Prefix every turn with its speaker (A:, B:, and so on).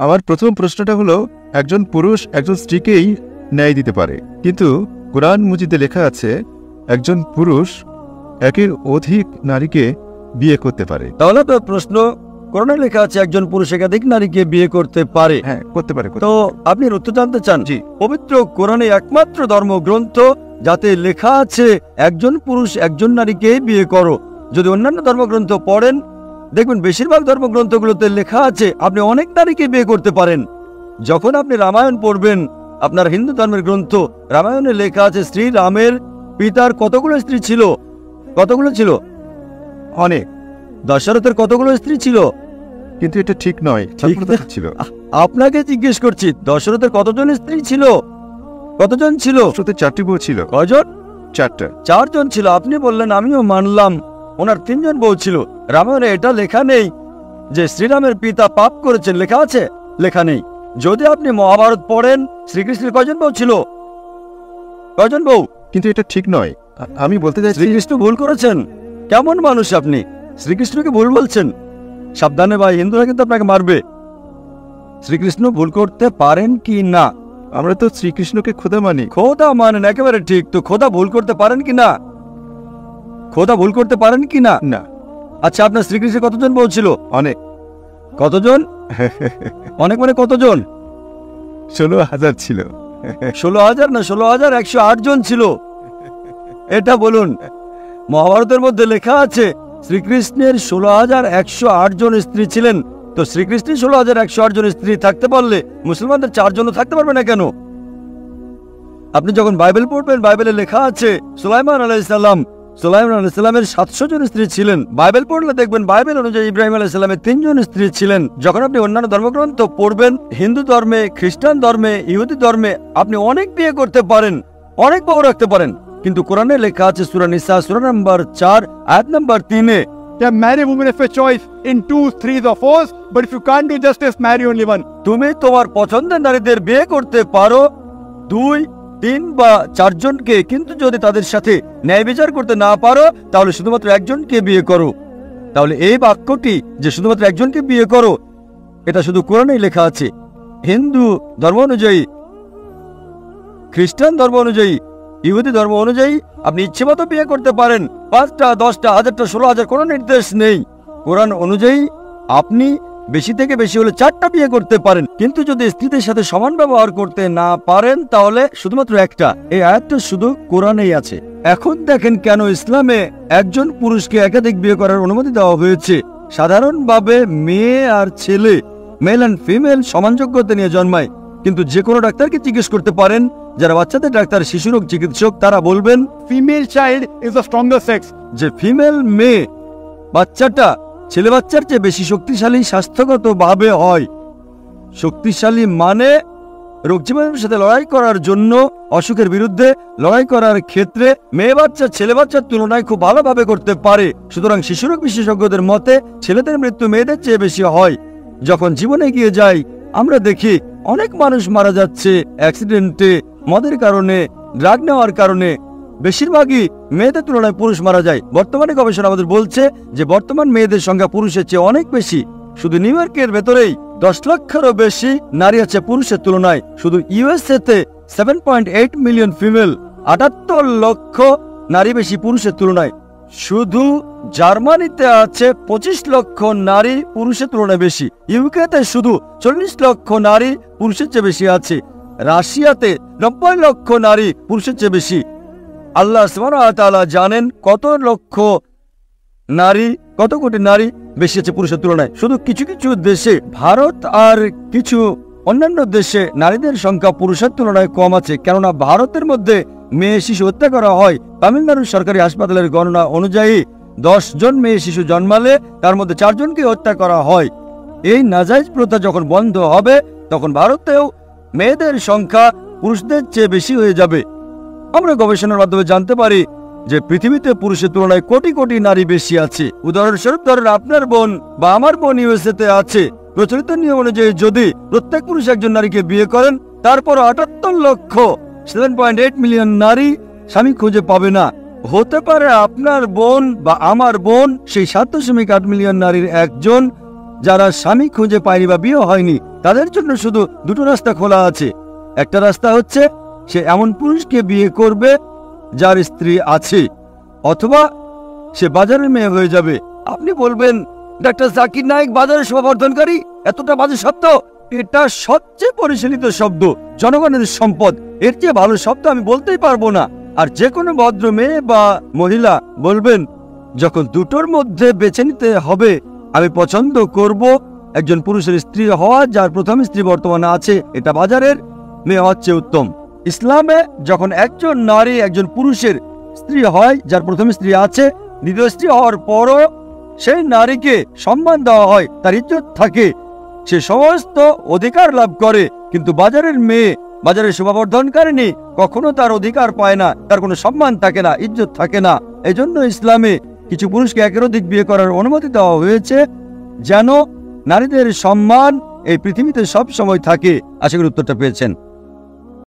A: আমার প্রথম প্রশ্নটা হলো, একজন পুরুষ একজন স্ত্রীকেই ন্যায় দিতে পারে, কিন্তু কোরআন মুজিদে লেখা আছে একজন পুরুষ একের অধিক নারীকে বিয়ে করতে পারে।
B: তাহলে তো প্রশ্ন, কোরআনে লেখা আছে একজন পুরুষ একাধিক নারীকে বিয়ে করতে পারে।
A: হ্যাঁ, করতে পারে।
B: তো আপনি উত্তর জানতে চান?
A: জি।
B: পবিত্র কোরআনে একমাত্র ধর্মগ্রন্থ যাতে লেখা আছে একজন পুরুষ একজন নারীকে বিয়ে করো। যদি অন্যান্য ধর্মগ্রন্থ পড়েন দেখবেন বেশিরভাগ ধর্মগ্রন্থগুলোতে লেখা আছে আপনি অনেক নারীকে বিয়ে করতে পারেন। যখন আপনি রামায়ণ পড়বেন, আপনার হিন্দু ধর্মের গ্রন্থ রামায়ণে লেখা আছে শ্রী রামের পিতার কতগুলো স্ত্রী ছিল? কতগুলো ছিল?
A: অনেক।
B: দশরথের কতগুলো স্ত্রী ছিল?
A: কিন্তু এটা ঠিক নয়, ছিল।
B: আপনাকে জিজ্ঞেস করছি, দশরথের কতজন স্ত্রী ছিল? কতজন ছিল?
A: দশরথের 4টি বউ ছিল।
B: কয়জন?
A: 4টা।
B: 4 জন ছিল। আপনি বললেন আমিও মানলাম ওনার 3 জন বউ ছিল। রামায়ণে এটা লেখা নেই যে শ্রীরামের পিতা পাপ করেছেন, লেখা আছে? লেখা নেই। যদি আপনি মহাভারত পড়েন শ্রীকৃষ্ণের কয়জন বউ ছিল? কয়জন বউ?
A: কিন্তু এটা ঠিক নয়। আমি বলতে চাই
B: শ্রীকৃষ্ণ ভুল করেছেন। কেমন মানুষ আপনি? শ্রীকৃষ্ণকে ভুল বলছেন? সাবধানে ভাই, হিন্দুরা কিন্তু আপনাকে মারবে। শ্রীকৃষ্ণ ভুল করতে পারেন কি না?
A: আমরা তো শ্রীকৃষ্ণকে খোদা মানি।
B: খোদা মানেন, একেবারে ঠিক। তো খোদা ভুল করতে পারেন কি না? খোদা ভুল করতে পারেন কি না?
A: না।
B: আচ্ছা, আপনার শ্রীকৃষ্ণের কতজন বউ ছিল?
A: অনেক।
B: কতজন? অনেক মানে কতজন?
A: 16,000 ছিল।
B: 16,000 না, 16,108 জন ছিল। এটা বলুন। মহাভারতের মধ্যে লেখা আছে শ্রীকৃষ্ণের 16,108 জন স্ত্রী ছিলেন। তো শ্রীকৃষ্ণের 16,108 জন স্ত্রী থাকতে পারলে মুসলমানদের 4 জনও থাকতে পারবে না কেন? আপনি যখন বাইবেল পড়বেন, বাইবেলে লেখা আছে সুলাইমান আলাইহিসসালামের 700 জন স্ত্রী ছিলেন। বাইবেল পড়লে দেখবেন বাইবেল অনুযায়ী ইব্রাহিম আলাইহিসসালামের 3 জন স্ত্রী ছিলেন। যখন আপনি অন্যান্য ধর্মগ্রন্থ পড়বেন, হিন্দু ধর্মে, খ্রিস্টান ধর্মে, ইহুদি ধর্মে আপনি অনেক বিয়ে করতে পারেন, অনেক বউ রাখতে পারেন। কিন্তু কোরআনে লেখা আছে সূরা নিসা সূরা নাম্বার 4 আয়াত number 3-এ,
C: marry women of your choice in 2, 3 or 4, but if you can't do justice, marry only one.
B: তুমি তোমার পছন্দের নারীদের বিয়ে করতে পারো 2, 3 বা 4 জনকে, কিন্তু যদি তাদের সাথে ন্যায় বিচার করতে না পারো তাহলে শুধুমাত্র একজনকে বিয়ে করো। তাহলে এই বাক্যটি যে শুধুমাত্র একজনকে বিয়ে করো, এটা শুধু কোরআনেই লেখা আছে। হিন্দু ধর্ম অনুযায়ী, খ্রিস্টান ধর্ম অনুযায়ী, ইহুদি ধর্ম অনুযায়ী আপনি ইচ্ছেমতো বিয়ে করতে পারেন। 5টা, 10টা, 1000টা, 16,000 কোনো নির্দেশ নেই। কোরআন অনুযায়ী আপনি বেশি থেকে বেশি হলে 4টা বিয়ে করতে পারেন, কিন্তু যদি স্ত্রীদের সাথে সমান ব্যবহার করতে না পারেন তাহলে শুধুমাত্র একটা। এই আয়াতটা শুধু কোরআনেই আছে। এখন দেখেন কেন ইসলামে একজন পুরুষকে একাধিক বিয়ে করার অনুমতি দেওয়া হয়েছে। সাধারণভাবে মেয়ে আর ছেলে, মেল অ্যান্ড ফিমেল সমান যোগ্যতা নিয়ে জন্মায়, কিন্তু যে কোনো ডাক্তারকে জিজ্ঞেস করতে পারেন, যারা বাচ্চাদের ডাক্তার, শিশুরোগ চিকিৎসক, তারা বলবেন
C: Female child is the stronger sex.
B: যে ফিমেল মেয়ে বাচ্চাটা ছেলে বাচ্চার চেয়ে বেশি শক্তিশালী স্বাস্থ্যগত ভাবে হয়। শক্তিশালী মানে রোগ জীবাণুর সাথে লড়াই করার জন্য, অসুখের বিরুদ্ধে লড়াই করার ক্ষেত্রে মেয়ে বাচ্চা ছেলে বাচ্চার তুলনায় খুব ভালোভাবে করতে পারে। সুতরাং শিশুরোগ বিশেষজ্ঞদের মতে ছেলেদের মৃত্যু মেয়েদের চেয়ে বেশি হয়। যখন জীবনে এগিয়ে যায় আমরা দেখি অনেক মানুষ মারা যাচ্ছে অ্যাক্সিডেন্টে, মদের কারণে, ড্রাগ নেওয়ার কারণে। বেশিরভাগই মেয়েদের তুলনায় পুরুষ মারা যায়। বর্তমানে গবেষণা আমাদের বলছে যে বর্তমান মেয়েদের সংখ্যা পুরুষের চেয়ে অনেক বেশি। শুধু নিউ ইয়র্কের ভেতরেই 10 লক্ষেরও বেশি নারী আছে পুরুষের তুলনায়। শুধু ইউএসএতে 7.8 মিলিয়ন ফিমেল, 78 লক্ষ নারী বেশি পুরুষের তুলনায়। শুধু জার্মানিতে আছে 25 লক্ষ নারী পুরুষের তুলনায় বেশি। ইউকেতে শুধু 40 লক্ষ নারী পুরুষের চেয়ে বেশি আছে। রাশিয়াতে 90 লক্ষ নারী পুরুষের চেয়ে বেশি। আল্লাহ সুবহানাহু ওয়া তাআলা জানেন কত লক্ষ নারী, কত কোটি নারী বেশি আছে পুরুষের তুলনায়। শুধু কিছু কিছু দেশে, ভারত আর কিছু অন্যান্য দেশে নারীদের সংখ্যা পুরুষের তুলনায় কম আছে, কেননা ভারতের মধ্যে মেয়ে শিশু হত্যা করা হয়। তামিলনাড়ুর সরকারি হাসপাতালের গণনা অনুযায়ী 10 জন মেয়ে শিশু জন্মালে তার মধ্যে 4 জনকে হত্যা করা হয়। এই নাজায়েজ প্রথা যখন বন্ধ হবে তখন ভারতেও মেয়েদের সংখ্যা পুরুষদের চেয়ে বেশি হয়ে যাবে। আমরা গবেষণার মাধ্যমে জানতে পারি যে পৃথিবীতে পুরুষের তুলনায় কোটি কোটি নারী বেশি আছে। উদাহরণস্বরূপ ধরেন আপনার বোন বা আমার বোন ইউএসএতে আছে। প্রচলিত নিয়ম অনুযায়ী যদি প্রত্যেক পুরুষ একজন নারীকে বিয়ে করেন, তারপর 78 লক্ষ 7.8 মিলিয়ন নারী স্বামী খুঁজে পাবে না। হতে পারে আপনার বোন বা আমার বোন সেই 7.8 মিলিয়ন নারীর একজন, যারা স্বামী খুঁজে পায়নি বা বিয়ে হয়নি তাদের জন্য শুধু দুটো রাস্তা খোলা আছে। একটা রাস্তা হচ্ছে সে এমন পুরুষকে বিয়ে করবে যার স্ত্রী আছে, অথবা সে বাজারের মেয়ে হয়ে যাবে। আপনি বলবেন, ডাক্তার জাকির নায়েক বাজারের শোভাবর্ধনকারী, এতটা বাজে শব্দ। এটা সবচেয়ে পরিচালিত শব্দ, জনগণের সম্পদ। এর চেয়ে ভালো শব্দ আমি বলতেই পারবো না। আর যে কোনো ভদ্র মেয়ে বা মহিলা বলবেন, যখন দুটোর মধ্যে বেছে নিতে হবে, আমি পছন্দ করব একজন পুরুষের স্ত্রী হওয়া যার প্রথম স্ত্রী বর্তমানে আছে। এটা বাজারের মেয়ে হচ্ছে উত্তম। ইসলামে যখন একজন নারী একজন পুরুষের স্ত্রী হয় যার প্রথম স্ত্রী আছে, দ্বিতীয় স্ত্রী হওয়ার পরও সেই নারীকে সম্মান দেওয়া হয়, তার ইজ্জত থাকে, সে সমস্ত অধিকার লাভ করে। কিন্তু বাজারের মেয়ে, বাজারের শোভাবর্ধনকারিণী কখনো তার অধিকার পায় না, তার কোনো সম্মান থাকে না, ইজ্জত থাকে না। এই জন্য ইসলামে কিছু পুরুষকে একের অধিক বিয়ে করার অনুমতি দেওয়া হয়েছে, যেন নারীদের সম্মান এই পৃথিবীতে সব সময় থাকে। আশা করি উত্তরটা পেয়েছেন।